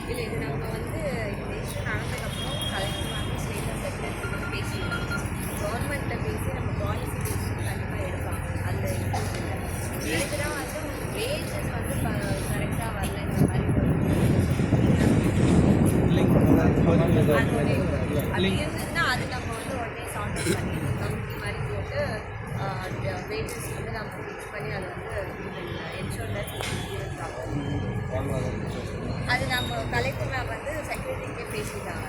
இல்லை இது நம்ம வந்து இன்டேஷன் ஆனதுக்கப்புறம் கலெக்டர் வந்து ஸ்டேட் செக்ரட்டரி பேசிடலாம். கவர்மெண்ட்டில் பேசி நம்ம பாலிசி பேசி கண்டிப்பாக எடுப்பாங்க. அந்த இதுக்கு தான் வந்து வேஜஸ் வந்து கரெக்டாக வரலைங்கிற மாதிரி அப்படி இருந்ததுன்னா அது நம்ம வந்து உடனே சார்ட் அவுட் பண்ணிடணும். கமிட்டி மாதிரி போட்டு வேஜஸ் வந்து நம்ம ஃபிக்ஸ் பண்ணி அதை வந்து என்ஷோர் தட் அது நம்ம கலெக்டர் மேம் வந்து செக்ரட்டரிக்கே பேசிட்டாங்க.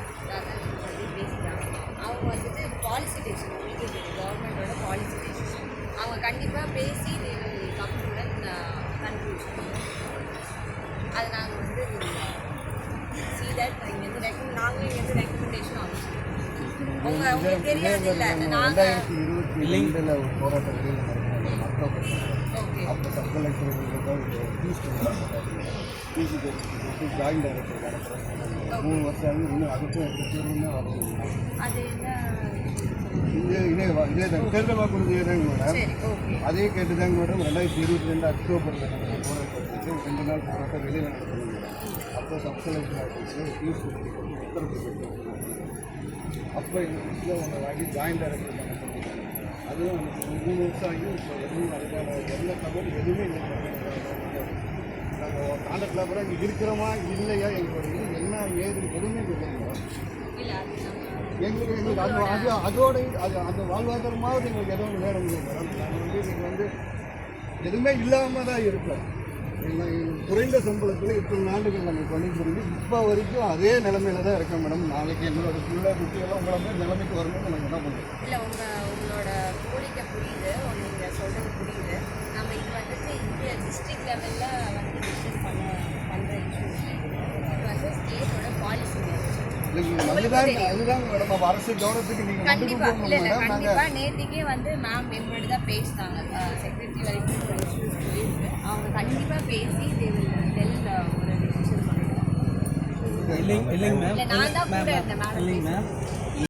பேசிட்டாங்க. அவங்க வந்துட்டு பாலிசி டெசிஷன் உங்களுக்கு தெரியும், கவர்மெண்டோட பாலிசி டெசிஷன் அவங்க கண்டிப்பாக பேசி கம்பெனியுடன் கன்க்ளூஷன் அது நாங்கள் வந்து சி தட் இங்கேருந்து நாங்களே இங்கேருந்து ரெக்கமெண்டேஷன் ஆகும். உங்களுக்கு தெரியாது இல்லை நாங்கள் போராட்டம் அப்போ சப் கலெக்டர் ஜாயின் டைரக்டர் நடக்கிறேன் 3 வருஷம் ஆகி இன்னும் அதுக்கும் எந்த தீர்வுமே வரல. அது என்ன இதே தான் தேர்தல் வாக்குறுதியே தாங்க மேடம். அதே கேட்டு தாங்க மேடம் 2022 அக்டோபரில் நடக்கிற போராட்டத்துக்கு 2 நாள் போராட்டம் வெளியில் நடக்கணும் மேடம். அப்போ sub collector office fees Uttar Pradesh அப்போ இதில் ஒன்று வாங்கி ஜாயின் டைரக்டர் நடக்கணும். அதுவும் 3 வருஷம் ஆகி இப்போ எதுவும் அதுக்கான எந்த தகவல் எதுவுமே இல்லை. நாங்கள் காண்டக்டில் அப்புறம் இங்கே இருக்கிறோமா இல்லையா எங்களோட இது என்ன ஏது எதுவுமே இல்லைங்க. எங்களுக்கு அது அதோட அது அந்த வாழ்வாதாரமாவது எங்களுக்கு எதுவும் வேணும் இல்லை மேடம். நாங்கள் வந்து இன்றைக்கி வந்து எதுவுமே இல்லாமல் தான் இருக்கோம். குறைந்த சம்பளத்தில் இத்தனை ஆண்டுகள் நாங்கள் பண்ணிட்டு இப்போ வரைக்கும் அதே நிலைமையில தான் இருக்கேன் மேடம். நாளைக்கு எங்களோட பிள்ளை குட்டியெல்லாம் உங்களை மாதிரி நிலைமைக்கு வரணும்னு நாங்கள் என்ன பண்ணுறோம். இல்லை உங்களோட கோரிக்கை புரியுது, நீங்கள் சொல்கிறது புரியுது. நம்ம இது வந்துட்டு இந்திய டிஸ்ட்ரிக்ட் லெவலில் வந்து டிஸ்கஸ் பண்ணுற இஷ்யூஸ் இது வந்து ஸ்டேட்டோட பாலிசி. அதுதான் மேடம் அரசு கவனத்துக்கு நீங்கள் கண்டிப்பாக இல்லை இல்லை கண்டிப்பாக நேற்றுக்கே வந்து மேம் எங்களோட தான் பேசினாங்க. செக்ரட்டரி வரைக்கும் இஷ்யூஸ் போயிருக்கு. அவங்க கண்டிப்பாக பேசி ஒரு டிசிஷன் பண்ணிடுவாங்க. இல்லைங்க மேம், நான் தான் கூட இருந்தேன் மேடம்.